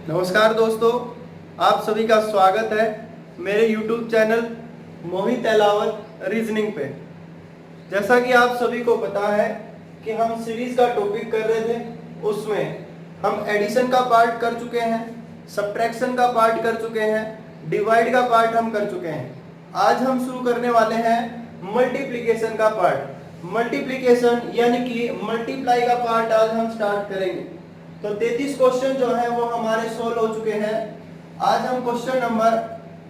नमस्कार दोस्तों, आप सभी का स्वागत है मेरे YouTube चैनल मोहित अहलावत रीजनिंग पे। जैसा कि आप सभी को पता है कि हम सीरीज का टॉपिक कर रहे थे, उसमें हम एडिशन का पार्ट कर चुके हैं, सब्ट्रैक्शन का पार्ट कर चुके हैं, डिवाइड का पार्ट हम कर चुके हैं। आज हम शुरू करने वाले हैं मल्टीप्लिकेशन का पार्ट। मल्टीप्लिकेशन यानी कि मल्टीप्लाई का पार्ट आज हम स्टार्ट करेंगे। तो 33 क्वेश्चन जो है वो हमारे सोल्व हो चुके हैं। आज हम क्वेश्चन नंबर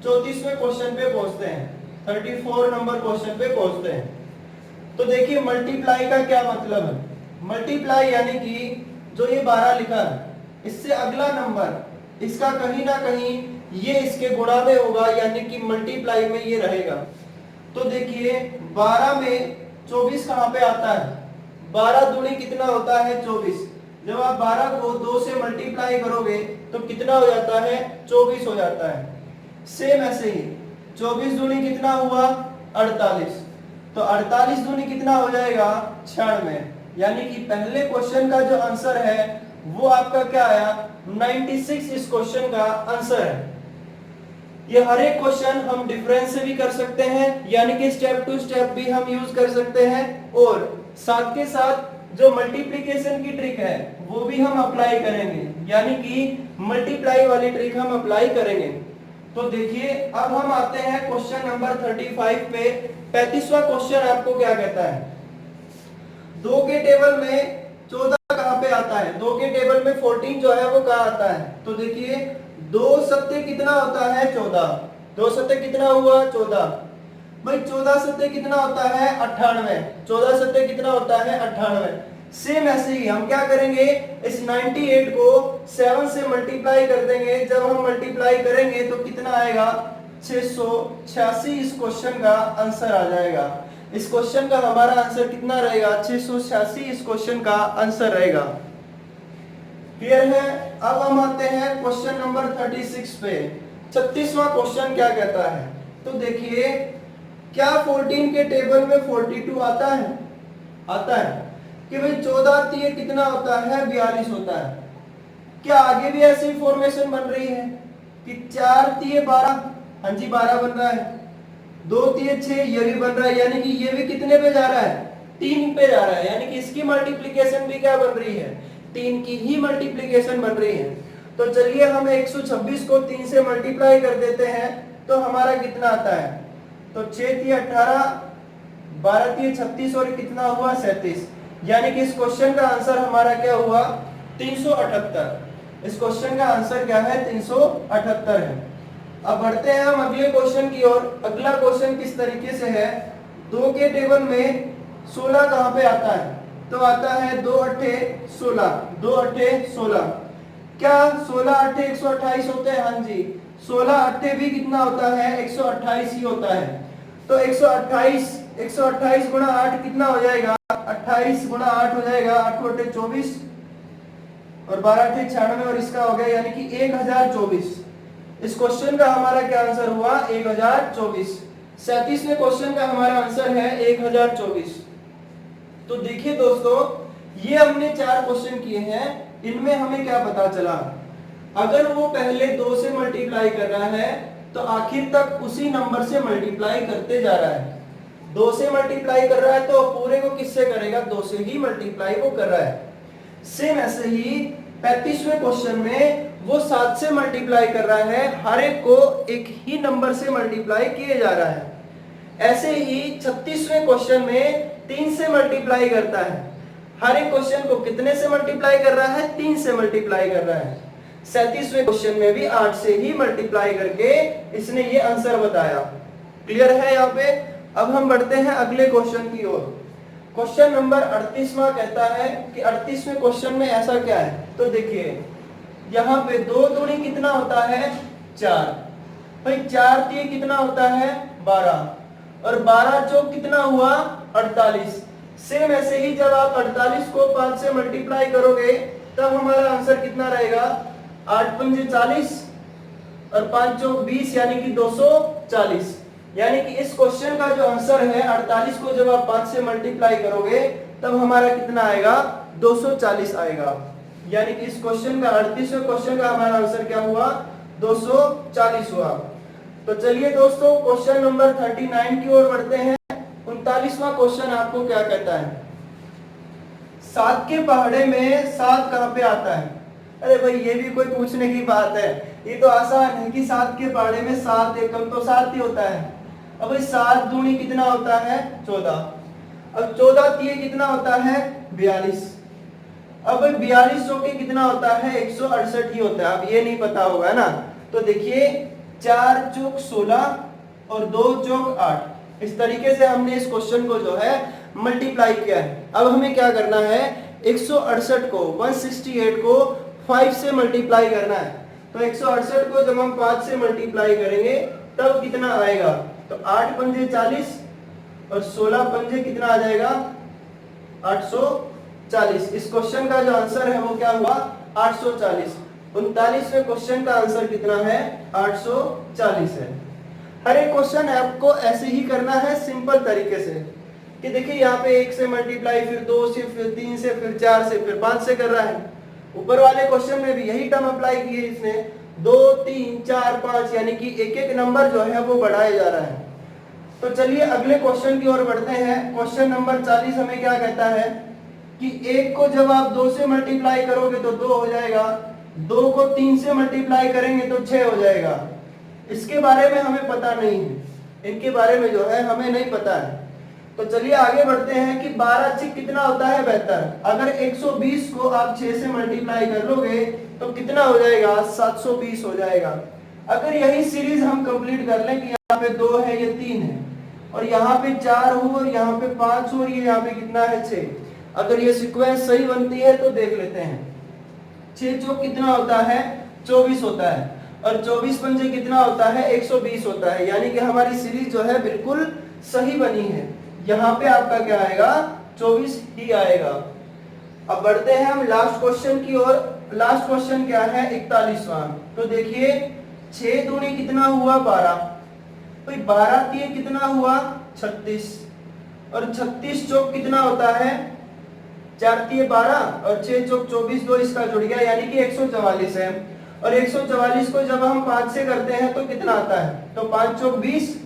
34वें क्वेश्चन पे पहुंचते हैं, 34 नंबर क्वेश्चन पे पहुंचते हैं। तो देखिए मल्टीप्लाई का क्या मतलब है। मल्टीप्लाई यानी कि जो ये 12 लिखा है, इससे अगला नंबर इसका कहीं ना कहीं ये इसके गुणा में होगा, यानी कि मल्टीप्लाई में ये रहेगा। तो देखिए 12 में 24 कहाँ पे आता है? 12 दूनी कितना होता है? 24। जब आप 12 को 2 से मल्टीप्लाई करोगे तो कितना हो जाता है? 24 हो जाता है। सेम ऐसे ही 24 दूनी कितना हुआ? 48। तो 48 दूनी कितना हो जाएगा? 96। यानी कि पहले क्वेश्चन का जो आंसर है वो आपका क्या आया? 96 इस क्वेश्चन का आंसर है। ये हर एक क्वेश्चन हम डिफरेंस से भी कर सकते हैं, यानी कि स्टेप टू स्टेप भी हम यूज कर सकते हैं, और साथ के साथ जो मल्टीप्लिकेशन की ट्रिक है वो भी हम अप्लाई करेंगे, यानी कि मल्टीप्लाई वाली ट्रिक हम अप्लाई करेंगे। तो देखिए अब हम आते हैं क्वेश्चन नंबर 35 पे। 35वां क्वेश्चन आपको क्या कहता है? 2 के टेबल में 14 कहां पे आता है? 2 के टेबल में 14 जो है वो कहां आता है? तो देखिए 2 सत्ते कितना होता है? 14। 2 सत्ते कितना हुआ? 14। भाई 14 सत्ते कितना होता है? 98। 14 सत्ते कितना होता है? 98। सेम ऐसे ही हम क्या करेंगे, इस 98 को 7 से मल्टीप्लाई कर देंगे। जब हम मल्टीप्लाई करेंगे तो कितना आएगा? 686 इस क्वेश्चन का आंसर आ जाएगा। इस क्वेश्चन का हमारा आंसर कितना रहेगा? 686 इस क्वेश्चन का आंसर रहेगा। क्लियर है? अब हम आते हैं क्वेश्चन नंबर 36 पे। 36वां क्वेश्चन क्या कहता है? तो देखिए क्या 14 के टेबल में 42 आता है? आता है कि भाई 14 तिये कितना होता है? 42 होता है। क्या आगे भी ऐसी फॉर्मेशन बन रही है कि 4 तिये 12? हाँ जी 12 बन रहा है। 2 तिये 6, ये भी बन रहा है, यानी कि ये भी कितने पे जा रहा है? 3 पे जा रहा है। यानी कि इसकी मल्टीप्लिकेशन भी क्या बन रही है? 3 की ही मल्टीप्लिकेशन बन रही है। तो चलिए हम 126 को 3 से मल्टीप्लाई कर देते हैं तो हमारा कितना आता है? तो 6 तिये 18, 12 तिये 36 और कितना हुआ? 37। यानी कि इस क्वेश्चन का आंसर हमारा क्या हुआ? 378। इस क्वेश्चन का आंसर क्या है? 378 है। अब बढ़ते हैं हम अगले क्वेश्चन की ओर। अगला क्वेश्चन किस तरीके से है? 2 के टेबल में 16 कहां पे आता है? तो आता है 2 अट्ठे 16। 2 अट्ठे 16। क्या 16 अट्ठे 128 होते हैं? हाँ जी 16 अट्ठे भी कितना होता है? 128 ही होता है। तो 128 गुणा 8 कितना हो जाएगा? 28 गुणा 8 हो जाएगा। 8 अट्ठे 24 और 12 अट्ठे 96 और इसका हो गया यानी कि 1024। इस क्वेश्चन का हमारा क्या आंसर हुआ? 1024। 37वें क्वेश्चन का हमारा आंसर है 1024। तो देखिए दोस्तों ये हमने 4 क्वेश्चन किए हैं। इनमें हमें क्या पता चला? अगर वो पहले 2 से मल्टीप्लाई कर रहा है तो आखिर तक उसी नंबर से मल्टीप्लाई करते जा रहा है। 2 से मल्टीप्लाई कर रहा है तो पूरे को किससे करेगा? 2 से ही मल्टीप्लाई वो कर रहा है। सेम ऐसे ही 35वें क्वेश्चन में वो 7 से मल्टीप्लाई कर रहा है, हर एक को एक ही नंबर से मल्टीप्लाई किए जा रहा है। ऐसे ही 36वें क्वेश्चन में 3 से मल्टीप्लाई करता है, हर एक क्वेश्चन को कितने से मल्टीप्लाई कर रहा है? 3 से मल्टीप्लाई कर रहा है। 37वें क्वेश्चन में भी 8 से ही मल्टीप्लाई करके इसने ये आंसर बताया। क्लियर है यहाँ पे? अब हम बढ़ते हैं अगले क्वेश्चन की ओर। क्वेश्चन नंबर 38वां कहता है कि 38वें क्वेश्चन में ऐसा क्या है? तो देखिए यहाँ पे 2 दूनी कितना होता है? 4। भाई 4 तिये कितना होता है? 12 और 12 चौक कितना हुआ? 48। सेम ऐसे ही जब आप 48 को 5 से मल्टीप्लाई करोगे तब हमारा आंसर कितना रहेगा? 8 पंजे 40 और 5 चौक 20 यानी कि 240। यानी कि इस क्वेश्चन का जो आंसर है 48 को जब आप 5 से मल्टीप्लाई करोगे तब हमारा कितना आएगा? 240 आएगा। यानी कि इस क्वेश्चन का 38वें क्वेश्चन का हमारा आंसर क्या हुआ, 240 हुआ। तो चलिए दोस्तों क्वेश्चन नंबर 39 की ओर बढ़ते हैं। 39वां क्वेश्चन आपको क्या कहता है, 7 के पहाड़े में 7 कहां पे आता है। अरे भाई ये भी कोई पूछने की बात है, ये तो आसान है कि 7 के पहाड़े में 7 एकम तो 7 ही होता है। अब भाई 7 दूनी कितना होता है 14, अब 14 तिये कितना होता है 42, अब भाई 42 चौके कितना होता है 168 ही होता है। अब ये नहीं पता होगा ना, तो देखिए 4 चौक 16 और 2 चौक 8, इस तरीके से हमने इस क्वेश्चन को जो है मल्टीप्लाई किया है। अब हमें क्या करना है, 168 को 168 को 5 से मल्टीप्लाई करना है। तो 168 को जब हम 5 से मल्टीप्लाई करेंगे तब कितना आएगा, तो 8 पंजे 40 और 16 पंजे कितना आ जाएगा 840। इस क्वेश्चन का जो आंसर है वो क्या हुआ 840। 39वें क्वेश्चन का आंसर कितना है 840 है। हर एक क्वेश्चन आपको ऐसे ही करना है सिंपल तरीके से कि देखिए यहाँ पे 1 से मल्टीप्लाई, फिर 2 से, फिर 3 से, फिर 4 से, फिर 5 से कर रहा है। ऊपर वाले क्वेश्चन में भी यही टर्म अप्लाई की है इसने, 2 3 4 5, यानी कि एक एक नंबर जो है वो बढ़ाया जा रहा है। तो चलिए अगले क्वेश्चन की ओर बढ़ते हैं। क्वेश्चन नंबर 40 हमें क्या कहता है कि 1 को जब आप 2 से मल्टीप्लाई करोगे तो 2 हो जाएगा, 2 को 3 से मल्टीप्लाई करेंगे तो 6 हो जाएगा। इसके बारे में हमें पता नहीं है, इनके बारे में जो है हमें नहीं पता है। तो चलिए आगे बढ़ते हैं कि 12 छिक कितना होता है 72। अगर 120 को आप 6 से मल्टीप्लाई कर लोगे तो कितना हो जाएगा 720 हो जाएगा। अगर यही सीरीज हम कंप्लीट कर लें कि यहाँ पे 2 है, ये 3 है, और यहाँ पे 4 हो, और यहाँ पे 5 हो, और ये यहाँ पे कितना है 6, अगर ये सीक्वेंस सही बनती है तो देख लेते हैं। 6 चौक कितना होता है 24 होता है, और 24 पंजे कितना होता है 120 होता है, यानी कि हमारी सीरीज जो है बिल्कुल सही बनी है। यहाँ पे आपका क्या आएगा 24 ही आएगा। अब बढ़ते हैं हम लास्ट क्वेश्चन की ओर। लास्ट क्वेश्चन क्या है 41वां। तो देखिए 6 दूनी कितना हुआ 12, भाई 12 तिये कितना हुआ 36, और 36 चौक कितना होता है 4 तिये 12 और 6 चौक 24, 2 इसका जुड़ गया, यानी कि 144 है। और 144 को जब हम 5 से करते हैं तो कितना आता है, तो 5 चौक 20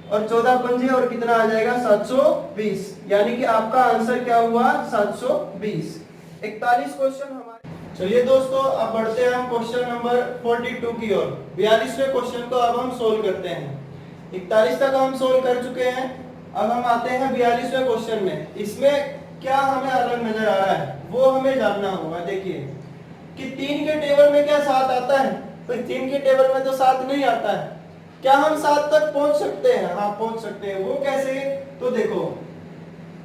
और 14 पंजे और कितना आ जाएगा 720, यानी कि आपका आंसर क्या हुआ 720। 41 क्वेश्चन हमारे। चलिए दोस्तों अब बढ़ते हैं हम क्वेश्चन नंबर 42 की ओर। 42वें क्वेश्चन को अब हम सोल्व करते हैं। 41 तक हम सोल्व कर चुके हैं, अब हम आते हैं 42वें क्वेश्चन में। इसमें क्या हमें अलग नजर आ रहा है वो हमें जानना होगा। देखिए कि 3 के टेबल में क्या 7 आता है, तो 3 के टेबल में तो 7 नहीं आता है। क्या हम 7 तक पहुंच सकते हैं, हाँ पहुंच सकते हैं। वो कैसे, तो देखो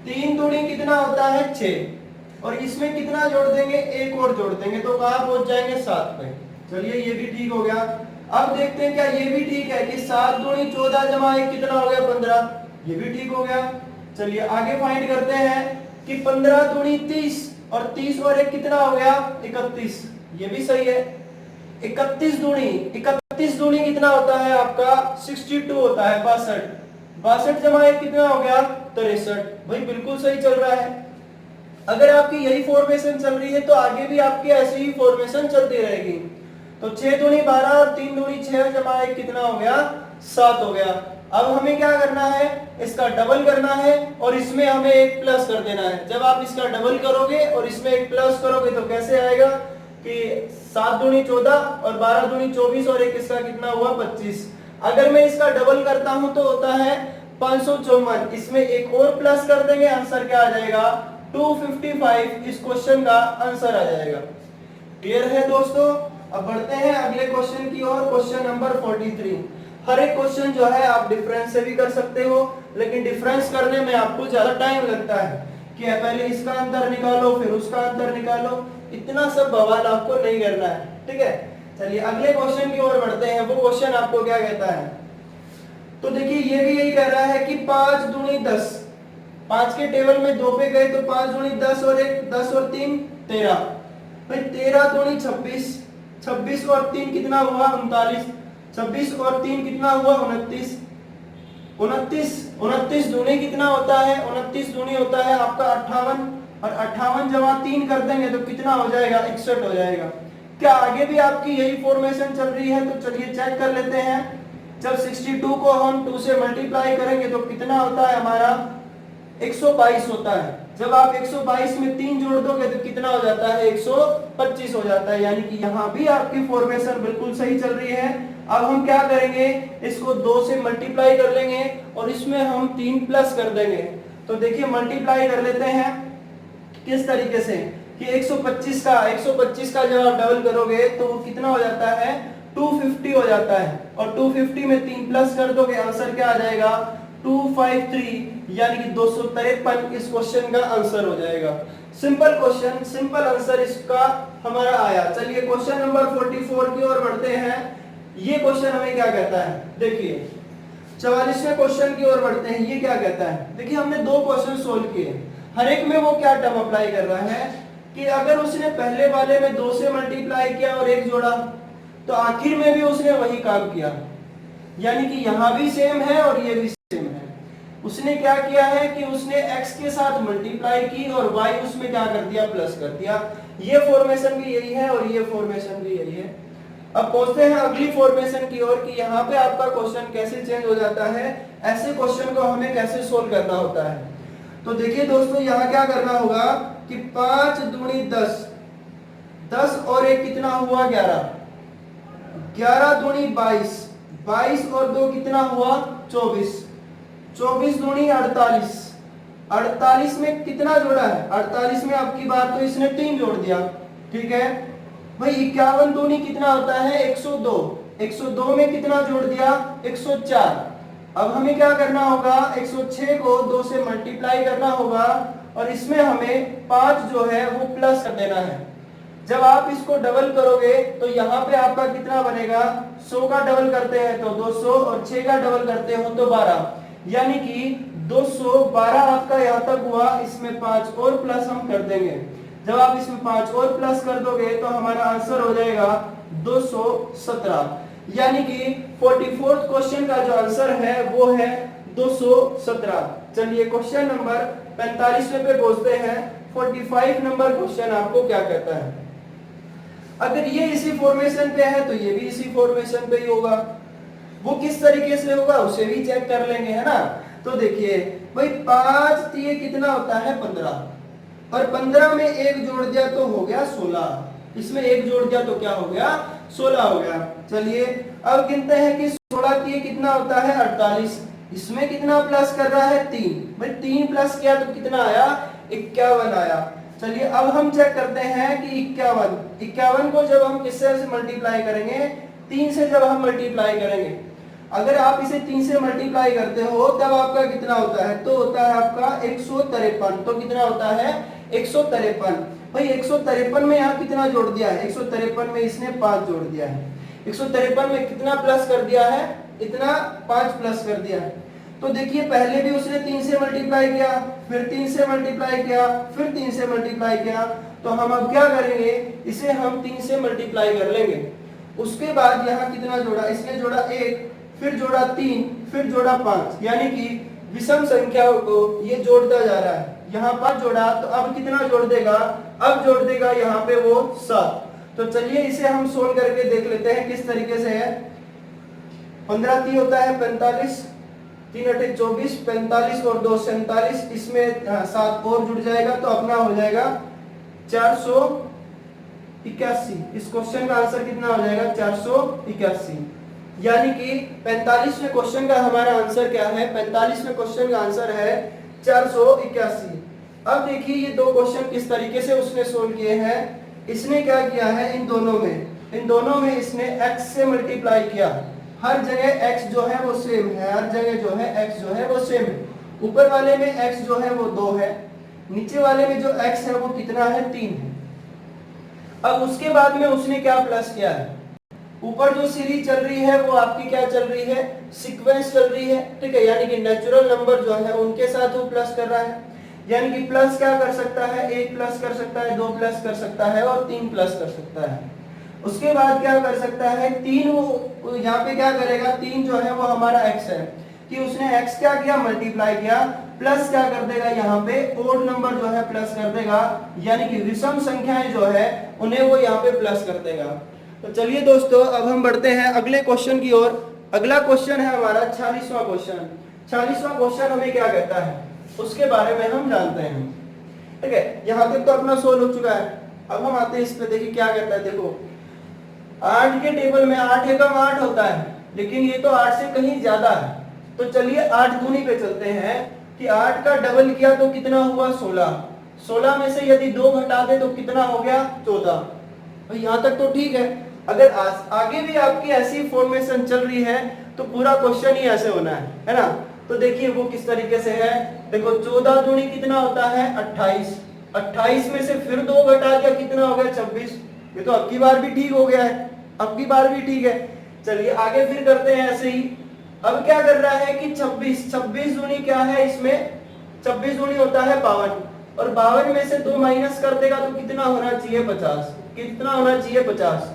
3 दूनी कितना होता है 6, और इसमें कितना जोड़ देंगे 1 और जोड़ देंगे तो कहां पहुंच जाएंगे 7 पे। चलिए ये भी ठीक हो गया। अब देखते हैं क्या ये भी ठीक है कि 7 दूनी 14 जमा 1 कितना हो गया 15, ये भी ठीक हो गया। चलिए आगे फाइंड करते हैं कि 15 दूनी 30 और 30 और 1 कितना हो गया 31, ये भी सही है। 31 दूनी कितना होता है आपका 62 होता है 62, 62 जमा 1 कितना हो गया 63, भाई बिल्कुल सही चल रहा है। अगर आपकी यही फॉर्मेशन चल रही है तो आगे भी आपकी ऐसी ही फॉर्मेशन चलती रहेगी। तो 6 दूनी 12 और 3 दूनी 6 जमा 1 कितना हो गया 7 हो गया। अब हमें क्या करना है, इसका डबल करना है और इसमें हमें एक प्लस कर देना है। जब आप इसका डबल करोगे और इसमें एक प्लस करोगे तो कैसे आएगा कि 7 दूनी 14 और 12 दूनी 24 और एक इसका कितना हुआ 25। अगर मैं इसका डबल करता हूं तो होता है 554, इसमें एक और प्लस कर देंगे, आंसर क्या आ जाएगा 255। इस क्वेश्चन का आंसर आ जाएगा। क्लियर है दोस्तों। अब बढ़ते हैं अगले क्वेश्चन की ओर। Question number 43। हर एक क्वेश्चन जो है आप डिफरेंस से भी कर सकते हो, लेकिन डिफरेंस करने में आपको ज्यादा टाइम लगता है कि पहले इसका अंतर निकालो फिर उसका अंतर निकालो, इतना सब बवाल आपको नहीं करना है। ठीक है, चलिए अगले क्वेश्चन की ओर बढ़ते हैं। वो क्वेश्चन आपको क्या कहता है, तो देखिए ये भी यही कह रहा है कि 5 दूनी 10, 5 के टेबल में 2 पे गए तो 5 दूनी 10 और 1 10 और 3 13, फिर 13 दूनी 26, 26 और 3 कितना हुआ 39, 26 और 3 कितना हुआ 29, 29 दूनी कितना होता है 29 दूनी होता है आपका 58, और 58 जमा 3 कर देंगे तो कितना हो जाएगा, 61 हो जाएगा। क्या आगे भी आपकी यही फॉर्मेशन चल रही है? तो चलिए चेक कर लेते हैं। जब 62 को हम 2 से मल्टीप्लाई करेंगे तो कितना होता है हमारा, 122 होता है। जब आप 122 में 3 जोड़ दोगे तो कितना हो जाता है, 125 हो जाता है। यानी कि यहाँ भी आपकी फॉर्मेशन बिल्कुल सही चल रही है। अब हम क्या करेंगे, इसको 2 से मल्टीप्लाई कर लेंगे और इसमें हम 3 प्लस कर देंगे। तो देखिए मल्टीप्लाई कर लेते हैं किस तरीके से कि 125 का जब आप डबल करोगे तो वो कितना हो जाता है, 250 हो जाता है। और 250 में 3 प्लस कर दोगे, आंसर क्या आ जाएगा, 253, यानी कि 253 इस क्वेश्चन का आंसर हो जाएगा। सिंपल क्वेश्चन, सिंपल आंसर इसका हमारा आया। चलिए क्वेश्चन नंबर 44 की ओर बढ़ते हैं। ये क्वेश्चन हमें क्या कहता है, देखिए 44वें क्वेश्चन की ओर बढ़ते हैं। ये क्या कहता है, देखिए हमने 2 क्वेश्चन सोल्व किए, हर एक में वो क्या टर्म अप्लाई कर रहा है कि अगर उसने पहले वाले में 2 से मल्टीप्लाई किया और 1 जोड़ा तो आखिर में भी उसने वही काम किया। यानी कि यहां भी सेम है और ये भी सेम है। उसने क्या किया है कि उसने x के साथ मल्टीप्लाई की और y उसमें क्या कर दिया, प्लस कर दिया। ये फॉर्मेशन भी यही है और ये फॉर्मेशन भी यही है। अब पहुंचते हैं अगली फॉर्मेशन की ओर कि यहाँ पे आपका क्वेश्चन कैसे चेंज हो जाता है, ऐसे क्वेश्चन को हमें कैसे सोल्व करना होता है। तो देखिए दोस्तों यहाँ क्या करना होगा कि 5 दूनी 10, 10 और 1 कितना हुआ, 11, 11 दूनी 22, 22 और 2 कितना हुआ, 24, 24 दूनी 48, 48 में कितना जोड़ा है, 48 में आपकी बात तो इसने 3 जोड़ दिया, ठीक है भाई। 51 दूनी कितना होता है, 102, 102 में कितना जोड़ दिया, 104। अब हमें क्या करना होगा, 106 को 2 से मल्टीप्लाई करना होगा और इसमें हमें 5 जो है वो प्लस कर देना है। जब आप इसको डबल करोगे तो यहाँ पे आपका कितना बनेगा, 100 का डबल करते हैं तो 200 और 6 का डबल करते हो तो 12, यानी कि 212 आपका यहाँ तक हुआ। इसमें 5 और प्लस हम कर देंगे। जब आप इसमें 5 और प्लस कर दोगे तो हमारा आंसर हो जाएगा 217, यानी कि 44th क्वेश्चन का जो आंसर है वो है 217। चलिए क्वेश्चन नंबर 45वें पे पहुंचते हैं। 45 नंबर क्वेश्चन आपको क्या कहता है, अगर ये इसी फॉर्मेशन पे है तो ये भी इसी फॉर्मेशन पे ही होगा। वो किस तरीके से होगा उसे भी चेक कर लेंगे, है ना। तो देखिए भाई 5 3 कितना होता है, 15, और 15 में 1 जोड़ दिया तो हो गया 16, इसमें 1 जोड़ दिया तो क्या हो गया, 16 हो गया। चलिए अब गिनते हैं कि 16 3 कितना होता है, 48, इसमें कितना प्लस कर रहा है, 3, भाई 3 प्लस किया तो कितना आया, 51 आया। चलिए अब हम चेक करते हैं कि 51 को जब हम किससे मल्टीप्लाई करेंगे, 3 से जब हम मल्टीप्लाई करेंगे, अगर आप इसे 3 से मल्टीप्लाई करते हो तब आपका कितना होता है, तो होता है आपका 153। तो कितना होता है, 153। भाई 153 में यहाँ कितना जोड़ दिया है, 153 में इसने 5 जोड़ दिया है। 153 में कितना प्लस कर दिया है, इतना 5 प्लस कर दिया है। तो देखिए पहले भी उसने 3 से मल्टीप्लाई किया, फिर 3 से मल्टीप्लाई किया, फिर 3 से मल्टीप्लाई किया। तो हम अब क्या करेंगे, इसे हम 3 से मल्टीप्लाई कर लेंगे। उसके बाद यहाँ कितना जोड़ा, इसने जोड़ा 1, फिर जोड़ा 3, फिर जोड़ा 5, यानी कि विषम संख्याओं को ये जोड़ता जा रहा है। यहाँ 5 जोड़ा तो अब कितना जोड़ देगा, अब जोड़ देगा यहाँ पे वो 7। तो चलिए इसे हम सोल्व करके देख लेते हैं किस तरीके से है। 15 3 होता है 45, 3 8 24, 45 और 2 47, इसमें 7 और जुड़ जाएगा तो अपना हो जाएगा 481। इस क्वेश्चन का आंसर कितना हो जाएगा, 481। यानी कि 45वें क्वेश्चन का हमारा आंसर क्या है, 45वें क्वेश्चन का आंसर है 481। अब देखिए ये 2 क्वेश्चन किस तरीके से उसने सोल्व किए हैं। इसने क्या किया है, इन दोनों में इसने x से मल्टीप्लाई किया। हर जगह x जो है वो सेम है, हर जगह जो है x जो है वो सेम है। ऊपर वाले में x जो है वो 2 है, नीचे वाले में जो x है वो कितना है, 3 है। अब उसके बाद में उसने क्या प्लस किया है, ऊपर जो सीरीज चल रही है वो आपकी क्या चल रही है, सीक्वेंस चल रही है, ठीक है। यानी कि नेचुरल नंबर जो है उनके साथ वो प्लस कर रहा है। यानी कि प्लस क्या कर सकता है, 1 प्लस कर सकता है, 2 प्लस कर सकता है और 3 प्लस कर सकता है। उसके बाद क्या कर सकता है, 3 वो यहाँ पे क्या करेगा, 3 जो है वो हमारा x है कि उसने x क्या किया, मल्टीप्लाई किया, प्लस क्या कर देगा, यहाँ पे ओड नंबर जो है प्लस कर देगा, यानी कि विषम संख्याएं जो है उन्हें वो यहाँ पे प्लस कर देगा। तो चलिए दोस्तों अब हम बढ़ते हैं अगले क्वेश्चन की ओर। अगला क्वेश्चन है हमारा 46वां क्वेश्चन। 46वां क्वेश्चन हमें क्या कहता है उसके बारे में हम जानते हैं। ठीक है, यहाँ तक तो अपना सोल्व हो चुका है। अब हम आते हैं इस पे, देखिए क्या कहता है। देखो 8 के टेबल में 8 एकम 8 होता है, लेकिन ये तो 8 से कहीं ज्यादा है। तो चलिए 8 दूनी पे चलते हैं कि 8 का डबल किया तो कितना हुआ 16। 16 में से यदि 2 घटा दे तो कितना हो गया 14। तो यहाँ तक तो ठीक है। अगर आगे भी आपकी ऐसी फॉर्मेशन चल रही है तो पूरा क्वेश्चन ही ऐसे होना है ना। तो देखिए वो किस तरीके से है। देखो 14 दूनी कितना होता है 28। 28 में से फिर 2 घटा दिया कितना हो गया 26। ये तो अब की बार भी ठीक हो गया है, अब की बार भी ठीक है। चलिए आगे फिर करते हैं ऐसे ही। अब क्या कर रहा है कि 26 दूनी क्या है इसमें, 26 दूनी होता है 52, और 52 में से 2 माइनस कर देगा तो कितना होना चाहिए 50। कितना होना चाहिए 50।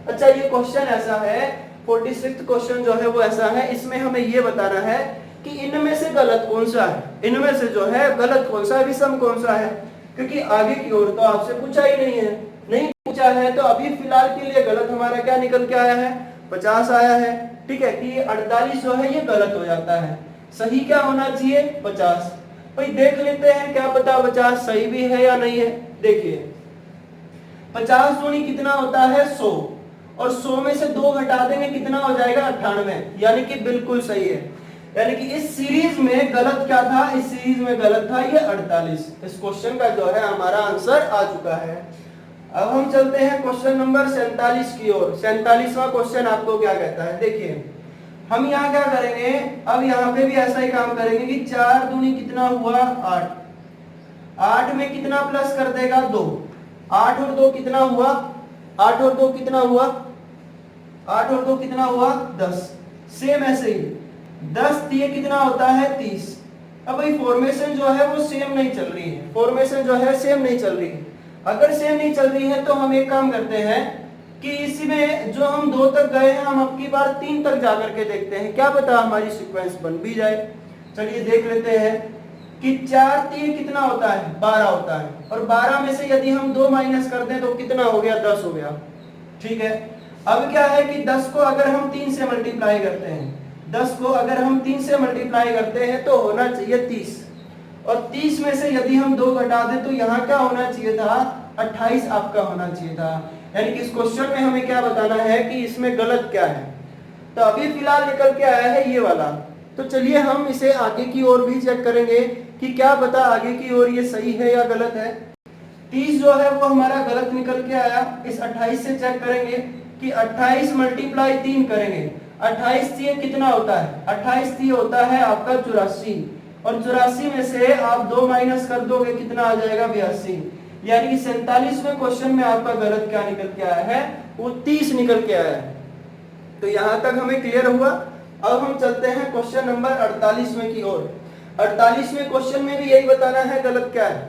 अच्छा ये क्वेश्चन ऐसा है, 46वां क्वेश्चन जो है वो ऐसा है, इसमें हमें ये बताना है कि इनमें से गलत कौन सा है, इनमें से जो है गलत कौन सा है, विषम कौन सा है। क्योंकि आगे की ओर तो आपसे पूछा ही नहीं है, नहीं पूछा है, तो अभी फिलहाल के लिए गलत हमारा क्या निकल के आया है 50 आया है। ठीक है कि 48 जो है ये गलत हो जाता है, सही क्या होना चाहिए 50। भाई देख लेते हैं क्या पता 50 सही भी है या नहीं है। देखिए 50 दूनी कितना होता है 100, और 100 में से 2 घटा देंगे कितना हो जाएगा 98, यानी कि बिल्कुल सही है। यानी कि इस सीरीज में गलत क्या था, इस सीरीज में गलत था ये 48। इस क्वेश्चन का जो है हमारा आंसर आ चुका है। अब हम चलते हैं क्वेश्चन नंबर 47 की ओर। 47वां क्वेश्चन आपको क्या कहता है, देखिए हम यहाँ क्या करेंगे, अब यहाँ पे भी ऐसा ही काम करेंगे कि 4 दूनी कितना हुआ 8। 8 में कितना प्लस कर देगा 2। 8 और 2 कितना हुआ, 8 और 2 कितना हुआ, 8 और 2 कितना हुआ 10। सेम ऐसे ही 10 दिए कितना होता है 30। अब भाई फॉर्मेशन जो है वो सेम नहीं चल रही है, फॉर्मेशन जो है सेम नहीं चल रही है। अगर सेम नहीं चल रही है तो हम एक काम करते हैं कि इसमें जो हम 2 तक गए हैं हम अब की बार 3 तक जाकर के देखते हैं, क्या पता हमारी सीक्वेंस बन भी जाए। चलिए देख लेते हैं कि 4 3 कितना होता है 12 होता है, और 12 में से यदि हम 2 माइनस कर दें तो कितना हो गया 10 हो गया। ठीक है, अब क्या है कि 10 को अगर हम 3 से मल्टीप्लाई करते हैं, 10 को अगर हम 3 से मल्टीप्लाई करते हैं तो होना चाहिए 30, और 30 में से यदि हम 2 घटा दें तो यहाँ क्या होना चाहिए था 28 आपका होना चाहिए था। यानी कि इस क्वेश्चन में हमें क्या बताना है कि इसमें गलत क्या है। तो अभी फिलहाल निकल के आया है ये वाला। तो चलिए हम इसे आगे की ओर भी चेक करेंगे कि क्या पता आगे की ओर ये सही है या गलत है। 30 जो है वो हमारा गलत निकल के आया। इस 28 से चेक करेंगे कि 28 मल्टीप्लाई 3 करेंगे, 28 3 कितना होता है 28 3 होता है आपका 84, और 84 में से आप 2 माइनस कर दोगे कितना आ जाएगा 82। यानी कि 47वें क्वेश्चन में आपका गलत क्या निकल के आया है, वो 30 निकल के आया है। तो यहां तक हमें क्लियर हुआ। अब हम चलते हैं क्वेश्चन नंबर 48वें की ओर। 48वें क्वेश्चन में भी यही बताना है गलत क्या है,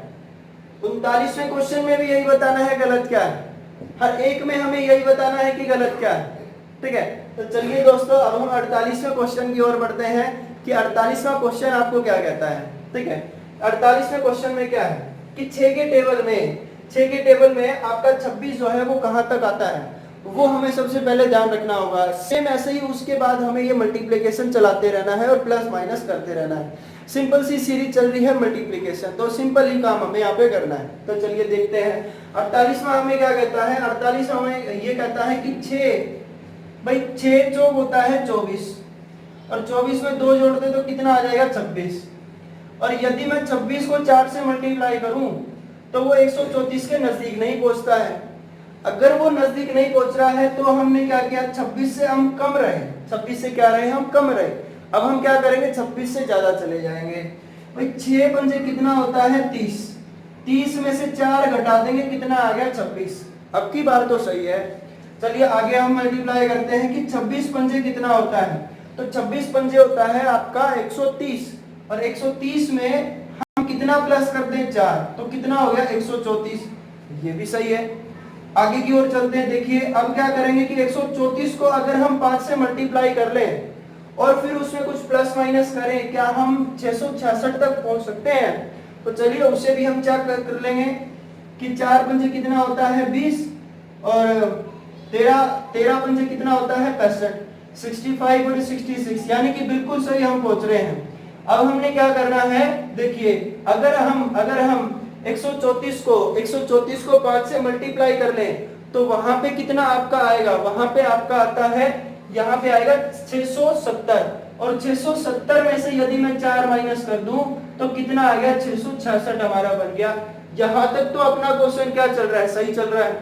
39वें क्वेश्चन में भी यही बताना है गलत क्या है, हर एक में हमें यही बताना है कि गलत क्या है। ठीक है, तो चलिए दोस्तों अब हम 48वें क्वेश्चन की ओर बढ़ते हैं कि 48वां क्वेश्चन आपको क्या कहता है। ठीक है, 48वें क्वेश्चन में क्या है कि 6 के टेबल में आपका 26 जो है वो कहां तक आता है, वो हमें सबसे पहले ध्यान रखना होगा। सेम ऐसे ही उसके बाद हमें ये मल्टीप्लिकेशन चलाते रहना है और प्लस माइनस करते रहना है। सिंपल सी सीरीज चल रही है मल्टीप्लिकेशन, तो सिंपल ही काम हमें यहाँ पे करना है। तो चलिए देखते हैं 48वां हमें क्या कहता है। 48वां हमें ये कहता है कि 6 चौक होता है 24, और 24 में 2 जोड़ दे तो कितना आ जाएगा 26, और यदि मैं 26 को 4 से मल्टीप्लाई करूं तो वो 134 के नजदीक नहीं पहुंचता है। अगर वो नजदीक नहीं पहुंच रहा है तो हमने क्या किया 26 से हम कम रहे, 26 से क्या रहे हम कम रहे। अब हम क्या करेंगे 26 से ज्यादा चले जाएंगे। भाई 6 पंजे कितना होता है 30, 30 में से 4 घटा देंगे कितना आ गया 26। अब की बार तो सही है। चलिए आगे हम मल्टीप्लाई करते हैं कि 26 पंजे कितना होता है, तो 26 पंजे होता है आपका 130, और 130 में हम कितना प्लस कर दें 4, तो कितना हो गया 134। ये भी सही है। आगे की ओर चलते हैं। देखिए अब क्या करेंगे कि 134 को अगर हम 5 से मल्टीप्लाई कर लें और फिर उसमें कुछ प्लस माइनस करें, क्या हम 666 तक पहुंच सकते हैं? तो चलिए उसे भी हम चेक कर लेंगे कि 4 पंजे कितना होता है 20 और 13 पंजे कितना होता है 65, 65 और 66, यानी कि बिल्कुल सही हम पहुंच रहे हैं। अब हमने क्या करना है, देखिए अगर हम 134 को 5 से मल्टीप्लाई कर लें तो वहां पे कितना आपका आएगा, वहां पे आपका आता है, यहाँ पे आएगा 670 और 670 में से यदि मैं 4 माइनस कर दूं तो कितना आ गया 666 हमारा बन गया। यहां तक तो अपना क्वेश्चन क्या चल रहा है, सही चल रहा है।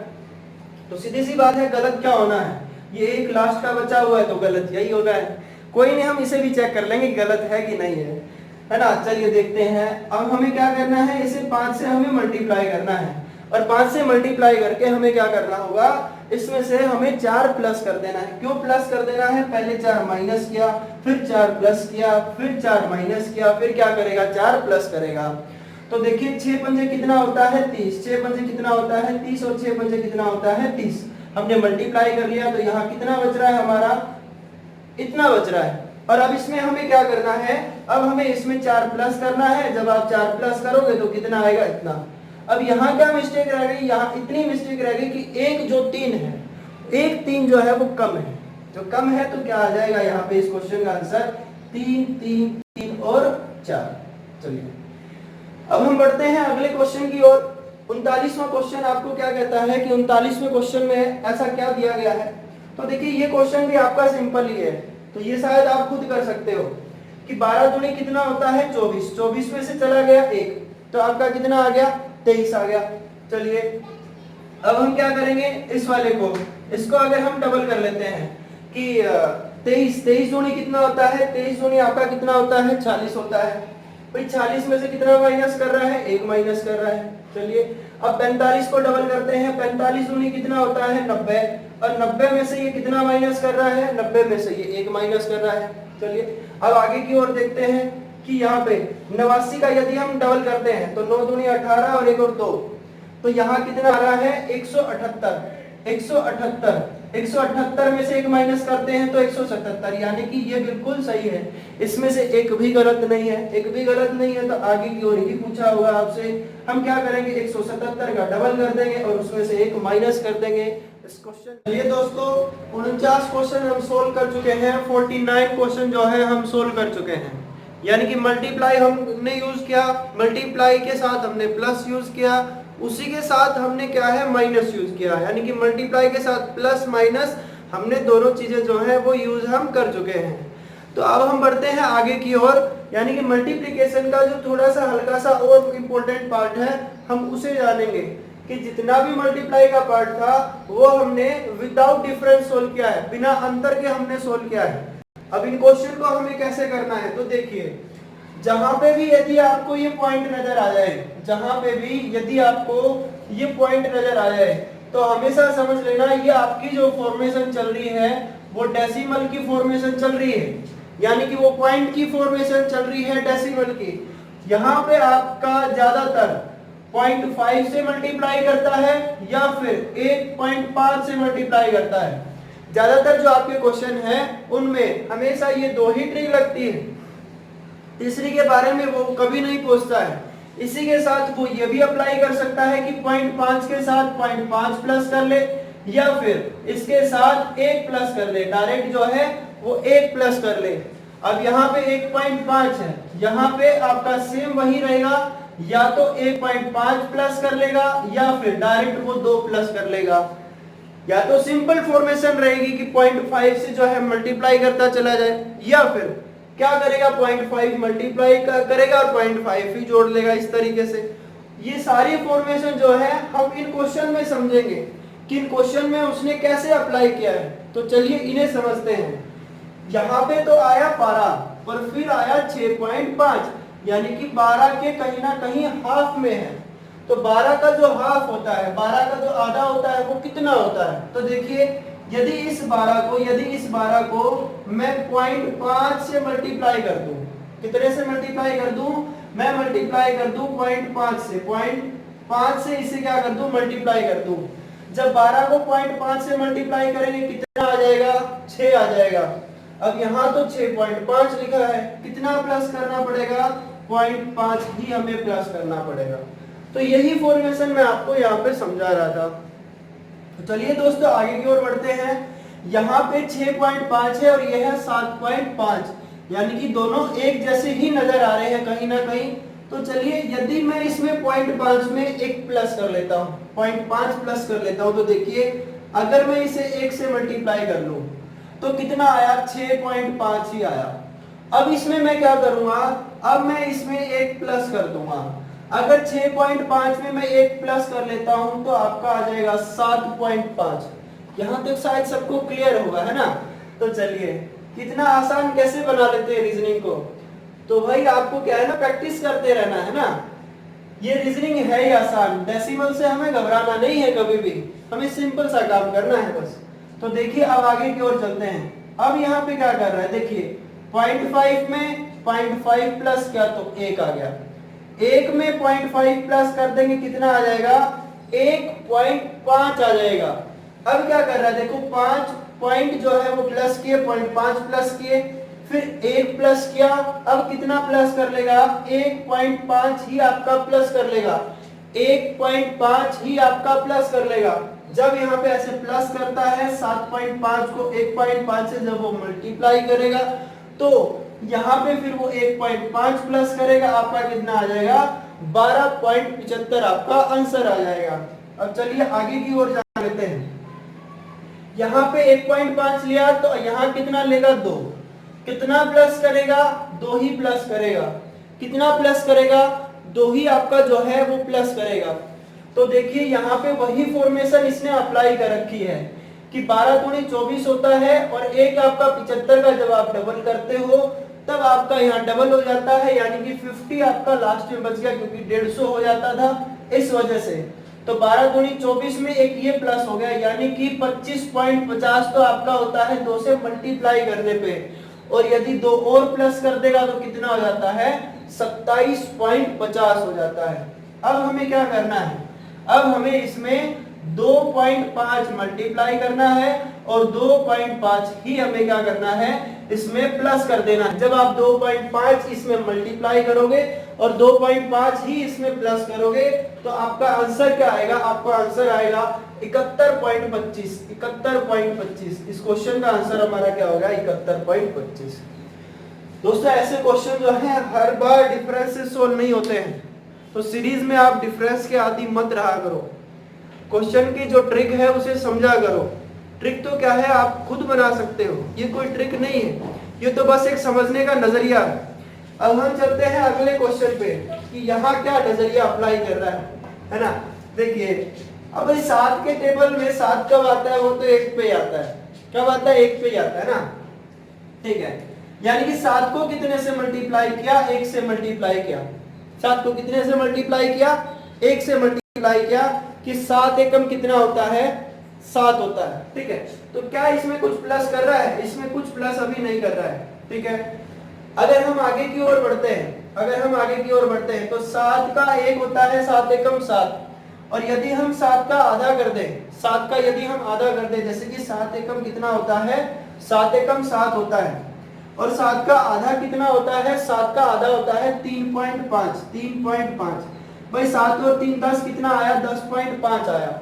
तो सीधी सी बात है, गलत क्या होना है, ये एक लास्ट का बचा हुआ है तो गलत यही होना है। कोई नहीं, हम इसे भी चेक कर लेंगे गलत है कि नहीं है ना। चलिए देखते हैं। अब हमें क्या करना है, इसे 5 से हमें मल्टीप्लाई करना है और 5 से मल्टीप्लाई करके हमें क्या करना होगा, इसमें से हमें 4 प्लस कर देना है। क्यों प्लस कर देना है, पहले 4 माइनस किया, फिर 4 प्लस किया, फिर 4 माइनस किया, फिर क्या करेगा 4 प्लस करेगा। तो देखिए 6 पंजे कितना होता है 30, 6 पंजे कितना होता है 30 और 6 पंजे कितना होता है 30। हमने मल्टीप्लाई कर लिया तो यहाँ कितना बच रहा है हमारा, इतना बच रहा है। और अब इसमें हमें क्या करना है, अब हमें इसमें 4 प्लस करना है। जब आप 4 प्लस करोगे तो कितना आएगा, इतना। अब यहाँ क्या मिस्टेक रह गई, यहाँ इतनी मिस्टेक रह गई कि एक जो 3 है, एक 3 जो है वो कम है। जो कम है तो क्या आ जाएगा यहाँ पे इस क्वेश्चन का आंसर 3 3 3 और 4। चलिए अब हम बढ़ते हैं अगले क्वेश्चन की ओर। 39वां क्वेश्चन आपको क्या कहता है कि 39वें क्वेश्चन में ऐसा क्या दिया गया है। तो देखिए ये क्वेश्चन भी आपका सिंपल ही है, तो ये शायद आप खुद कर सकते हो कि 12 दूनी कितना होता है 24, 24 में से चला गया 1 तो आपका कितना आ गया 23 आ गया। चलिए अब हम क्या करेंगे, इस वाले को, इसको अगर हम डबल कर लेते हैं कि 23 दूनी कितना होता है, 23 दूनी आपका कितना होता है 40 होता है। भाई 40 में से कितना माइनस कर रहा है, 1 माइनस कर रहा है। चलिए अब 45 को डबल करते हैं, 45 दूनी कितना होता है 90 और 90 में से ये कितना माइनस कर रहा है, 90 में से ये 1 माइनस कर रहा है। चलिए अब आगे की ओर देखते हैं कि यहाँ पे 89 का यदि हम डबल करते हैं तो 9 दूनी 18 और 1 और 2, तो यहाँ कितना आ रहा है 178। 178 में से 1 माइनस करते हैं तो 177, यानी कि ये बिल्कुल सही है, इसमें से एक भी गलत नहीं है, एक भी गलत नहीं है। तो आगे की ओर ही पूछा होगा आपसे, हम क्या करेंगे 177 का डबल कर देंगे और उसमें से 1 माइनस कर देंगे इस क्वेश्चन। चलिए दोस्तों 49 क्वेश्चन हम सोल्व कर चुके हैं, 49 क्वेश्चन जो है हम सोल्व कर चुके हैं। यानी कि मल्टीप्लाई हमने यूज किया, मल्टीप्लाई के साथ हमने प्लस यूज किया, उसी के साथ हमने क्या है माइनस यूज किया, यानी कि मल्टीप्लाई के साथ प्लस माइनस हमने दोनों चीजें जो है वो यूज हम कर चुके हैं। तो अब हम बढ़ते हैं आगे की ओर, यानी कि मल्टीप्लिकेशन का जो थोड़ा सा हल्का सा और इम्पोर्टेंट पार्ट है हम उसे जानेंगे कि जितना भी मल्टीप्लाई का पार्ट था वो हमने विदाउट डिफरेंस सोल्व किया है, बिना अंतर के हमने सोल्व किया है। अब इन क्वेश्चन को हमें कैसे करना है, तो देखिए जहां पे भी यदि आपको ये पॉइंट नजर आ जाए, जहां पे भी यदि आपको ये पॉइंट नजर आ जाए तो हमेशा समझ लेना ये आपकी जो फॉर्मेशन चल रही है वो डेसिमल की फॉर्मेशन चल रही है, यानी कि वो पॉइंट की फॉर्मेशन चल रही है डेसिमल की। यहाँ पे आपका ज्यादातर 0.5 से मल्टीप्लाई करता है या फिर 1.5 से मल्टीप्लाई करता है। ज्यादातर जो आपके क्वेश्चन है उनमें हमेशा ये दो ही ट्रिक लगती है, तीसरी के बारे में वो कभी नहीं पूछता है। इसी के साथ वो ये भी अप्लाई कर सकता है कि 0.5 के साथ 0.5 प्लस कर ले या फिर इसके साथ 1 प्लस कर ले, डायरेक्ट जो है वो 1 प्लस कर ले। अब यहाँ पे 1.5 है, यहाँ पे आपका सेम वही रहेगा, या तो 1.5 प्लस कर लेगा या फिर डायरेक्ट वो 2 प्लस कर लेगा। या तो सिंपल फॉर्मेशन रहेगी कि 0.5 से जो है मल्टीप्लाई करता चला जाए, या फिर क्या करेगा 0.5 मल्टीप्लाई करेगा और 0.5 ही जोड़ लेगा। इस तरीके से ये सारी फॉर्मेशन जो है हम इन क्वेश्चन में समझेंगे कि इन क्वेश्चन में उसने कैसे अप्लाई किया है। तो चलिए इन्हें समझते हैं। यहाँ पे तो आया 12 और फिर आया 6.5, यानी कि 12 के कहीं ना कहीं हाफ में है। तो 12 का जो हाफ होता है, 12 का जो आधा होता है वो कितना होता है, तो देखिए यदि इस 12 को मैं 0.5 से मल्टीप्लाई कर दूं, कितने से मल्टीप्लाई कर दूं, मैं मल्टीप्लाई कर दूं 0.5 से, 0.5 से इसे क्या कर दूं मल्टीप्लाई कर दूं। जब 12 को 0.5 से मल्टीप्लाई करेंगे कितना आ जाएगा 6 आ जाएगा। अब यहाँ तो 6.5 लिखा है, कितना प्लस करना पड़ेगा, 0.5 ही हमें प्लस करना पड़ेगा। तो यही फॉर्मेशन मैं आपको यहाँ पे समझा रहा था। तो चलिए दोस्तों आगे की ओर बढ़ते हैं। यहाँ पे 6.5 है और यह है 7.5, यानी कि दोनों एक जैसे ही नजर आ रहे हैं कहीं ना कहीं। तो चलिए यदि मैं इसमें 0.5 में एक प्लस कर लेता हूँ, 0.5 प्लस कर लेता हूँ, तो देखिए अगर मैं इसे 1 से मल्टीप्लाई कर लूँ तो कितना आया, 6.5 ही आया। अब इसमें मैं क्या करूंगा, अब मैं इसमें एक प्लस कर दूंगा। अगर 6.5 में मैं एक प्लस कर लेता हूं तो आपका आ जाएगा 7.5। यहां तक शायद सबको क्लियर होगा, है ना। तो चलिए कितना आसान कैसे बना लेते हैं रीजनिंग को। तो भाई आपको क्या है ना, प्रैक्टिस करते रहना है ना। ये रीजनिंग है ही आसान, डेसिमल से हमें घबराना नहीं है कभी भी, हमें सिंपल सा काम करना है बस। तो देखिए अब आगे की ओर चलते हैं। अब यहाँ पे क्या कर रहा है, देखिए 0.5 में 0.5 प्लस किया तो 1 आ गया, 1 में 0.5 प्लस कर देंगे कितना आ जाएगा, 1.5 आ जाएगा। अब क्या कर रहा है, देखो 5 पॉइंट जो है वो प्लस किए, 0.5 प्लस किए, फिर 1 प्लस किया, अब कितना प्लस कर लेगा, 1.5 ही आपका प्लस कर लेगा, 1.5 ही आपका प्लस कर लेगा। जब यहाँ पे ऐसे प्लस करता है 7.5 को 1.5 से जब वो मल्टीप्लाई करेगा तो यहाँ पे फिर वो 1.5 प्लस करेगा, आपका कितना आ जाएगा, 12.75 आपका आंसर आ जाएगा। अब चलिए आगे की ओर जा लेते हैं। यहाँ पे 1.5 लिया तो यहाँ कितना लेगा, 2, कितना प्लस करेगा, 2 ही प्लस करेगा, कितना प्लस करेगा, 2 ही आपका जो है वो प्लस करेगा। तो देखिए यहाँ पे वही फॉर्मेशन इसने अप्लाई कर रखी है कि 12 दूनी 24 होता है और एक आपका 75 का जब आप डबल करते हो तब आपका यहाँ डबल हो जाता है, यानी कि 50 आपका लास्ट में बच गया क्योंकि 150 हो जाता था इस वजह से। तो 12 दूनी 24 में एक ये प्लस हो गया, यानी कि 25.50 तो आपका होता है 2 से मल्टीप्लाई करने पे, और यदि 2 और प्लस कर देगा तो कितना हो जाता है, 27.50 हो जाता है। अब हमें क्या करना है, अब हमें इसमें 2.5 मल्टीप्लाई करना है और 2.5 ही हमें क्या करना है, इसमें प्लस कर देना है। जब आप 2.5 इसमें मल्टीप्लाई करोगे और 2.5 ही इसमें प्लस करोगे तो आपका आंसर क्या आएगा, आपका आंसर आएगा 71.25। 71.25 इस क्वेश्चन का आंसर हमारा क्या होगा, 71.25। दोस्तों ऐसे क्वेश्चन जो है हर बार डिफरेंस से सोल्व नहीं होते हैं, तो सीरीज में आप डिफरेंस के आदी मत रहा करो। क्वेश्चन की जो ट्रिक है उसे समझा करो। ट्रिक तो क्या है, आप खुद बना सकते हो, ये कोई ट्रिक नहीं है, ये तो बस एक समझने का नजरिया है। अब हम चलते हैं अगले क्वेश्चन पे कि यहाँ क्या नजरिया अप्लाई कर रहा है ना। देखिए अब 7 के टेबल में 7 कब आता है, वो तो 1 पे आता है। कब आता है, 1 पे आता है ना, ठीक है। यानी कि 7 को कितने से मल्टीप्लाई किया, 1 से मल्टीप्लाई किया। 7 को कितने से मल्टीप्लाई किया, 1 से मल्टीप्लाई किया कि 7 एकम कितना होता है, 7 होता है, ठीक है। तो क्या इसमें कुछ प्लस कर रहा है, इसमें कुछ प्लस अभी नहीं कर रहा है, ठीक है। अगर हम आगे की ओर बढ़ते हैं, अगर हम आगे की ओर बढ़ते हैं तो 7 का 1 होता है 7 एकम 7, और यदि हम 7 का आधा कर दें, 7 का यदि हम आधा कर दें, जैसे कि 7 एकम कितना होता है, 7 एकम 7 होता है, और 7 का आधा कितना होता है, 7 का आधा होता है 3.5। 3.5 भाई 7 और 3 10 कितना आया, 10.5 आया।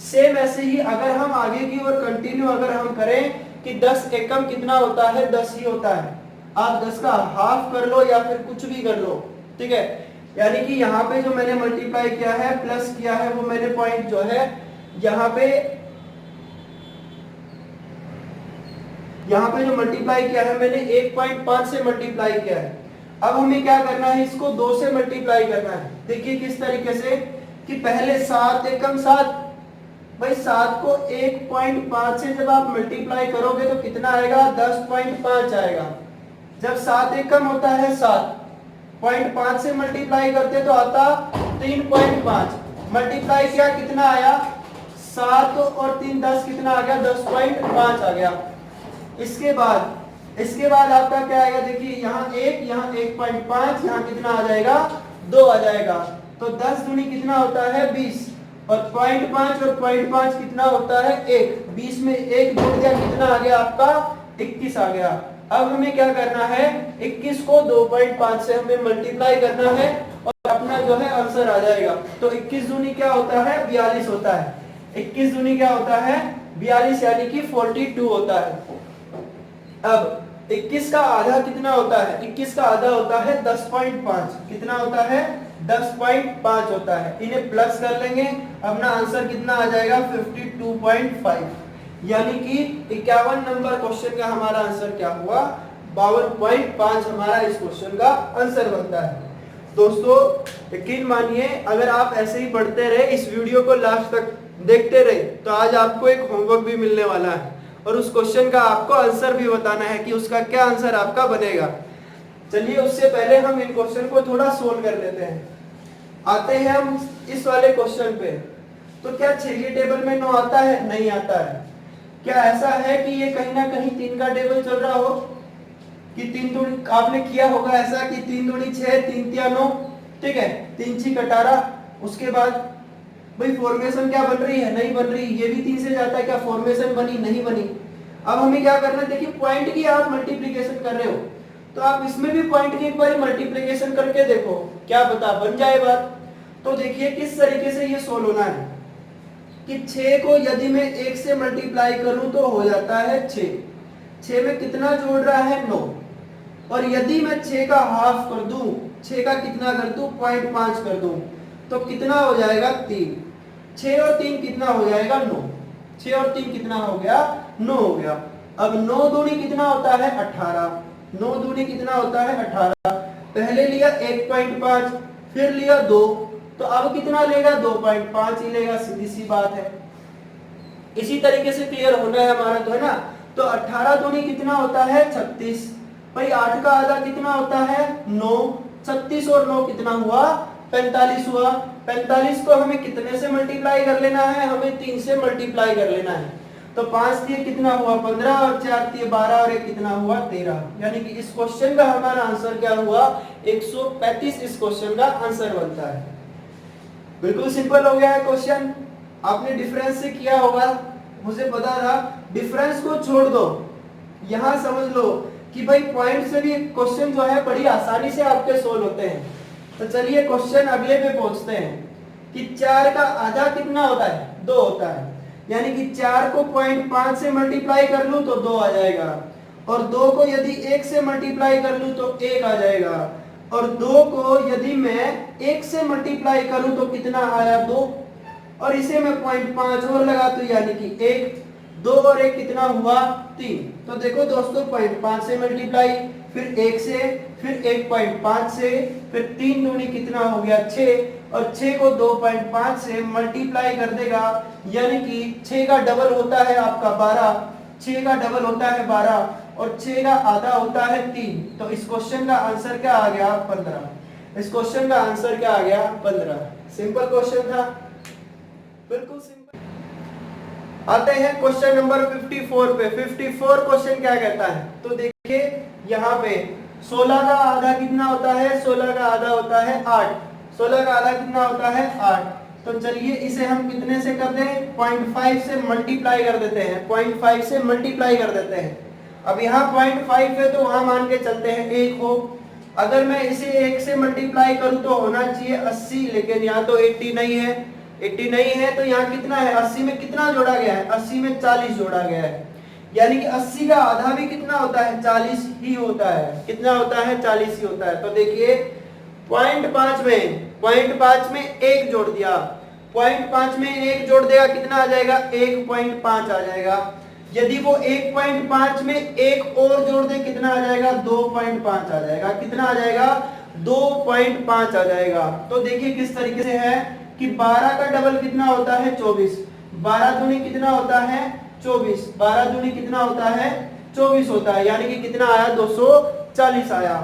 सेम ऐसे ही अगर हम आगे की ओर कंटिन्यू अगर हम करें कि 10 एकम कितना होता है, 10 ही होता है। आप 10 का हाफ कर लो या फिर कुछ भी कर लो, ठीक है। यानी कि यहाँ पे जो मैंने मल्टीप्लाई किया है, प्लस किया है, वो मैंने पॉइंट जो है यहाँ पे जो मल्टीप्लाई किया है मैंने 1.5 से मल्टीप्लाई किया है। अब हमें क्या करना है, इसको 2 से मल्टीप्लाई करना है। देखिए किस तरीके से कि पहले 7 एकम 7, भाई 7 को 1.5 से जब आप मल्टीप्लाई करोगे तो कितना आएगा, 10.5 आएगा। जब 7 एकम होता है 7, 0.5 से मल्टीप्लाई करते तो आता 3.5, मल्टीप्लाई किया कितना आया, 7 और 3 10 कितना आ गया, 10.5 आ गया। इसके बाद आपका क्या आएगा, देखिए यहाँ 1, यहाँ 1.5, यहाँ कितना आ जाएगा, 2 आ जाएगा। तो 10 दूनी कितना होता है, 20, और 0.5 और 0.5 कितना होता है, 1। 20 में 1 जुड़ गया, कितना आ गया आपका, 21 आ गया। अब हमें क्या करना है, 21 को 2.5 से हमें मल्टीप्लाई करना है और अपना जो है आंसर आ जाएगा। तो 21 दूनी क्या होता है, 42 होता है। 21 दूनी क्या होता है, 42 यानी कि 42 होता है। अब 21 का आधा कितना होता है, 21 का आधा होता है 10.5। कितना होता है, 10.5 होता है। इन्हें प्लस कर लेंगे, अपना आंसर कितना आ जाएगा 52.5। यानी कि 51 नंबर क्वेश्चन का हमारा आंसर क्या हुआ, 52.5 हमारा इस क्वेश्चन का आंसर बनता है। दोस्तों यकीन मानिए, अगर आप ऐसे ही पढ़ते रहे, इस वीडियो को लास्ट तक देखते रहे, तो आज आपको एक होमवर्क भी मिलने वाला है और उस क्वेश्चन का आपको आंसर भी बताना है कि उसका क्या आंसर आपका बनेगा। चलिए उससे पहले हम इन क्वेश्चन को थोड़ा सोल्व कर लेते हैं। आते हैं हम इस वाले क्वेश्चन पे। तो क्या 6 के टेबल में 9 आता है, नहीं आता है। क्या ऐसा है कि ये कहीं ना कहीं 3 का टेबल चल रहा हो, कि 3 दूनी, आपने किया होगा ऐसा कि 3 दूनी 6, 3 तिया 9, ठीक है, 3 6 18। उसके बाद भाई फॉर्मेशन क्या बन रही है, नहीं बन रही। ये भी 3 से जाता है, क्या फॉर्मेशन बनी, नहीं बनी। अब हमें क्या करना है, देखिए पॉइंट की आप मल्टीप्लिकेशन कर रहे हो, तो आप इसमें भी पॉइंट की एक बार मल्टीप्लिकेशन करके देखो, क्या पता बन जाए बात। तो देखिए किस तरीके से ये सोल्व होना है कि 6 को यदि मैं 1 से मल्टीप्लाई करूं तो हो जाता है 6। 6 में कितना जोड़ रहा है, 9। और यदि मैं 6 का हाफ कर दूं, 6 का कितना कर दूं, 0.5 कर दूं, तो कितना हो जाएगा 3। 6 और 3 कितना हो जाएगा, 9। 6 और 3 कितना हो गया, 9 हो गया। अब 9 दूनी कितना होता है, 18। 9 दूनी कितना होता है, 18। पहले लिया 1.5, फिर लिया 2, तो अब कितना लेगा, 2.5 ही लेगा, सीधी सी बात है। इसी तरीके से क्लियर होना है हमारा, तो है ना। तो 18 दूनी कितना होता है, 36। भाई 8 का आधा कितना होता है, 9। 36 और 9 कितना हुआ, 45 हुआ। 45 को हमें कितने से मल्टीप्लाई कर लेना है, हमें 3 से मल्टीप्लाई कर लेना है। तो 5 दिए कितना हुआ, 15, और 4 दिए 12, और 1 कितना हुआ, 13। यानी कि इस क्वेश्चन का हमारा आंसर क्या हुआ, 135 इस क्वेश्चन का आंसर बनता है। बिल्कुल सिंपल हो गया है क्वेश्चन। आपने डिफरेंस से किया होगा, मुझे पता था। डिफरेंस को छोड़ दो, यहां समझ लो कि भाई पॉइंट से भी क्वेश्चन जो है बड़ी आसानी से आपके सोल्व होते हैं। तो चलिए क्वेश्चन अगले पे पहुंचते हैं कि 4 का आधा कितना होता है, 2 होता है। यानी कि 4 को 0.5 से मल्टीप्लाई कर लूं तो 2 आ जाएगा, और 2 को यदि 1 से मल्टीप्लाई कर लूं तो 1 आ जाएगा, और 2 को यदि मैं 1 से मल्टीप्लाई करूं तो कितना आया, 2। और इसे मैं 0.5 और लगा तो यानी कि 1। 2 और 1 कितना हुआ, 3। तो देखो दोस्तों 0.5 से मल्टीप्लाई, फिर 1 से, फिर 1.5 से, फिर 3 दूनी कितना हो गया, 6। और 6 को 2.5 से मल्टीप्लाई कर देगा, यानी कि 6 का डबल होता है आपका 12। 6 का डबल होता है 12, और 6 का आधा होता है 3। तो इस क्वेश्चन का आंसर क्या आ गया, 15। इस क्वेश्चन का आंसर क्या आ गया, 15। सिंपल क्वेश्चन था, बिल्कुल सिंपल। आते हैं क्वेश्चन नंबर 54 पे। 54 क्वेश्चन क्या कहता है, तो देखिए यहाँ पे 16 का आधा कितना होता है, 16 का आधा होता है 8। 16 का आधा कितना होता है, 8। तो चलिए इसे हम कितने से कर दें, 0.5 से मल्टीप्लाई कर देते हैं। 0.5 से मल्टीप्लाई कर देते हैं। अब यहाँ 0.5 है तो वहां मान के चलते हैं 1 हो। अगर मैं इसे 1 से मल्टीप्लाई करूं तो होना चाहिए 80, लेकिन यहाँ तो 80 नहीं है। 80 नहीं है तो यहाँ कितना है, 80 में कितना जोड़ा गया है, 80 में 40 जोड़ा गया है। यानी कि 80 का आधा भी कितना होता है, 40 ही होता है। कितना होता है, 40 ही होता है। तो देखिए 0.5 में 1 जोड़ दिया, 0.5 में 1 जोड़ देगा, कितना आ जाएगा, 1.5 आ जाएगा। यदि वो 1.5 में 1 और जोड़ दे, कितना आ जाएगा, 2.5 आ जाएगा। कितना आ जाएगा, 2.5 आ जाएगा। तो देखिए किस तरीके से है कि 12 का डबल कितना होता है, 24। 12 दूनी कितना होता है, 24। 12 दूनी कितना होता है, 24 होता है। यानी कि कितना आया, 240 आया।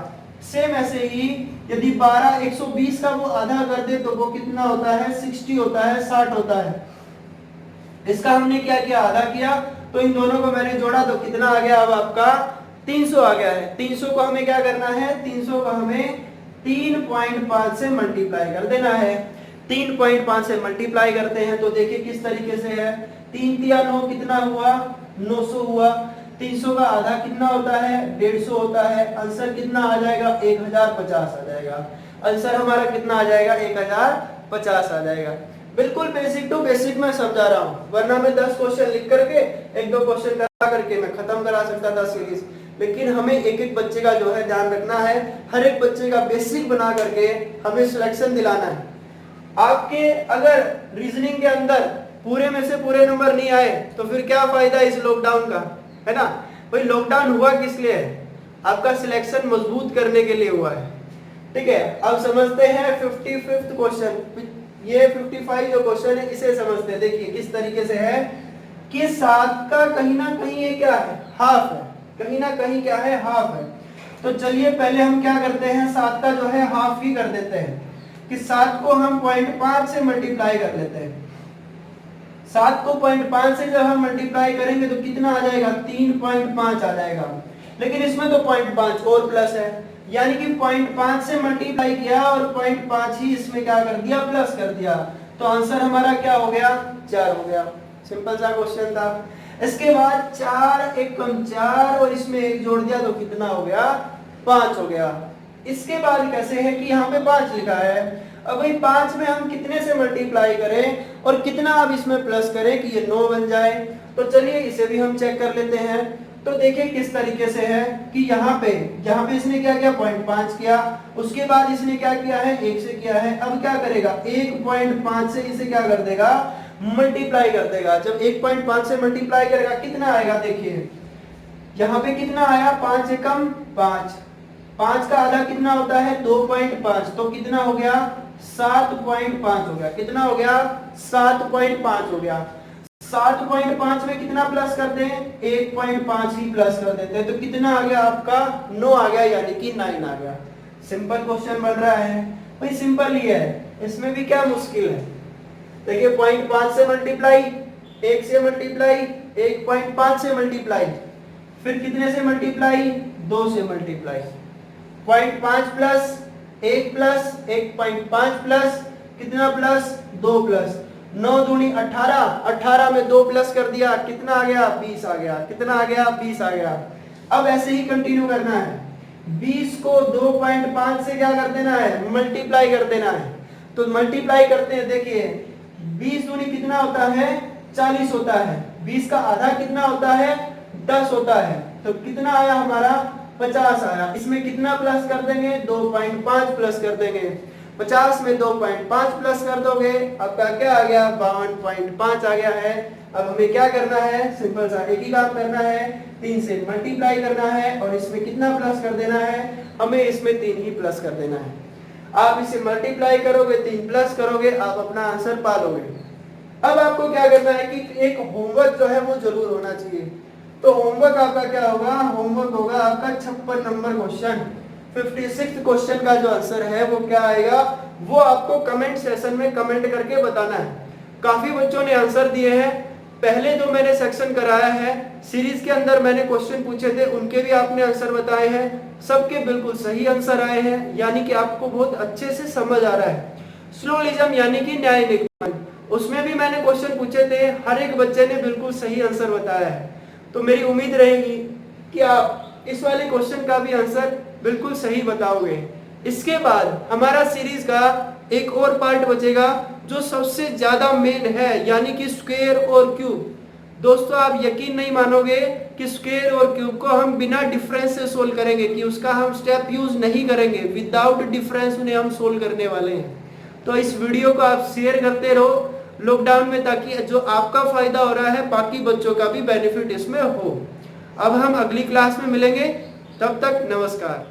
सेम ऐसे ही यदि 12 120 का वो आधा कर दे तो वो कितना होता है, 60 होता है, 60 होता है। इसका हमने क्या किया, आधा किया, तो इन दोनों को मैंने जोड़ा तो कितना आ गया, अब आपका 300 आ गया है। 300 को हमें क्या करना है, 300 को हमें 3.5 से मल्टीप्लाई कर देना है। 3.5 से मल्टीप्लाई करते हैं तो देखिए किस तरीके से है। 3 तिया 9 कितना हुआ, 900 हुआ। 300 का आधा कितना होता है, 150 होता है। आंसर कितना आ जाएगा, 1050 आ जाएगा। आंसर हमारा कितना आ जाएगा, 1050 आ जाएगा। बिल्कुल बेसिक टू बेसिक मैं समझा रहा हूँ, वरना मैं 10 क्वेश्चन लिख करके 1-2 क्वेश्चन करा करके मैं खत्म करा सकता था सीरीज। लेकिन हमें एक एक बच्चे का जो है ध्यान रखना है, हर एक बच्चे का बेसिक बना करके हमें सिलेक्शन दिलाना है। आपके अगर रीजनिंग के अंदर पूरे में से पूरे नंबर नहीं आए तो फिर क्या फायदा इस लॉकडाउन का, है ना। भाई लॉकडाउन हुआ किस लिए है, आपका सिलेक्शन मजबूत करने के लिए हुआ है। ठीक है, अब समझते हैं 55th क्वेश्चन। ये 55 जो क्वेश्चन है इसे समझते हैं। देखिए किस तरीके से है कि 7 का कहीं ना कहीं ये क्या है, हाफ है, कहीं ना कहीं क्या है, हाफ है। तो चलिए पहले हम क्या करते हैं, 7 का जो है हाफ ही कर देते हैं कि 7 को हम 0.5 से मल्टीप्लाई कर लेते हैं। 7 को 0.5 से जब हम मल्टीप्लाई करेंगे तो कितना आ जाएगा, 3.5 आ जाएगा। लेकिन इसमें तो 0.5 और प्लस है, यानी कि 0.5 से मल्टीप्लाई किया और 0.5 ही इसमें क्या कर दिया, प्लस कर दिया। तो आंसर हमारा क्या हो गया, 4 हो गया। सिंपल सा क्वेश्चन था। इसके बाद 4 1 कम 4 और इसमें 1 जोड़ दिया तो कितना हो गया, 5 हो गया। इसके बाद कैसे है कि यहाँ पे 5 लिखा है। अब भाई 5 में हम कितने से मल्टीप्लाई करें और कितना अब इसमें प्लस करें कि ये 9 बन जाए। तो चलिए इसे भी हम चेक कर लेते हैं। तो देखिए किस तरीके से है कि यहाँ पे इसने क्या किया, 0.5 किया, उसके बाद इसने क्या किया है, 1 से किया है। अब क्या करेगा, 1.5 से इसे क्या कर देगा, मल्टीप्लाई कर देगा। जब 1.5 से मल्टीप्लाई करेगा कितना आएगा, देखिए यहाँ पे कितना आया, 5 एकम 5, 5 का आधा कितना होता है, 2.5, तो कितना हो गया, 7.5 हो गया। कितना हो गया, 7.5 हो गया। 7.5 में कितना प्लस करते हैं, 1.5 ही प्लस कर देते हैं। तो कितना आ गया आपका, 9 आ गया, यानी कि 9 आ गया। सिंपल क्वेश्चन बन रहा है भाई, सिंपल ही है, इसमें भी क्या मुश्किल है। देखिए 0.5 से मल्टीप्लाई, 1 से मल्टीप्लाई, 1.5 से मल्टीप्लाई, फिर कितने से मल्टीप्लाई, 2 से मल्टीप्लाई। 0.5 प्लस 1 प्लस 1.5 प्लस कितना प्लस, 2 प्लस, 9 दूनी 18, 18 में 2 प्लस कर दिया, कितना आ गया, 20 आ गया। कितना आ गया, 20 आ गया। अब ऐसे ही कंटिन्यू करना है, 20 को 2.5 से क्या कर देना है, मल्टीप्लाई कर देना है। तो मल्टीप्लाई करते हैं, देखिए 20 दूनी कितना होता है, 40 होता है। 20 का आधा कितना होता है, 10 होता है। तो कितना आया हमारा, 50 आया। इसमें कितना प्लस कर देंगे, 2.5 प्लस कर देंगे। 50 में 2.5 प्लस कर दोगे, आपका क्या आ गया, 52.5 आ गया है। अब हमें क्या करना है, सिंपल सा एक ही काम करना है, 3 से मल्टीप्लाई करना है और इसमें कितना प्लस कर देना है, हमें इसमें 3 ही प्लस कर देना है। आप इसे मल्टीप्लाई करोगे, 3 प्लस करोगे, आप अपना आंसर पा लोगे। अब आपको क्या करना है कि एक होमवर्क जो है वो जरूर होना चाहिए। तो होमवर्क आपका क्या होगा, होमवर्क होगा आपका 56 नंबर क्वेश्चन। 56th क्वेश्चन का जो आंसर है वो क्या आएगा, वो आपको कमेंट सेशन में कमेंट करके बताना है। काफी बच्चों ने आंसर दिए हैं। पहले जो मैंने सेक्शन कराया है, सीरीज के अंदर मैंने क्वेश्चन पूछे थे, उनके भी आपने आंसर बताए हैं। सबके बिल्कुल सही आंसर आए हैं, यानी कि आपको बहुत अच्छे से समझ आ रहा है। स्लोलिज्म यानी कि न्याय निगमन, उसमें भी मैंने क्वेश्चन पूछे थे, हर एक बच्चे ने बिल्कुल सही आंसर बताया है। तो मेरी उम्मीद रहेगी कि आप इस वाले क्वेश्चन का भी आंसर बिल्कुल सही बताओगे। इसके बाद हमारा सीरीज का एक और पार्ट बचेगा जो सबसे ज्यादा मेन है, यानी कि स्क्वायर और क्यूब। दोस्तों आप यकीन नहीं मानोगे कि स्क्वायर और क्यूब को हम बिना डिफरेंस से सोल्व करेंगे, कि उसका हम स्टेप यूज नहीं करेंगे, विदाउट डिफरेंस उन्हें हम सोल्व करने वाले हैं। तो इस वीडियो को आप शेयर करते रहो लॉकडाउन में, ताकि जो आपका फायदा हो रहा है बाकी बच्चों का भी बेनिफिट इसमें हो। अब हम अगली क्लास में मिलेंगे, तब तक नमस्कार।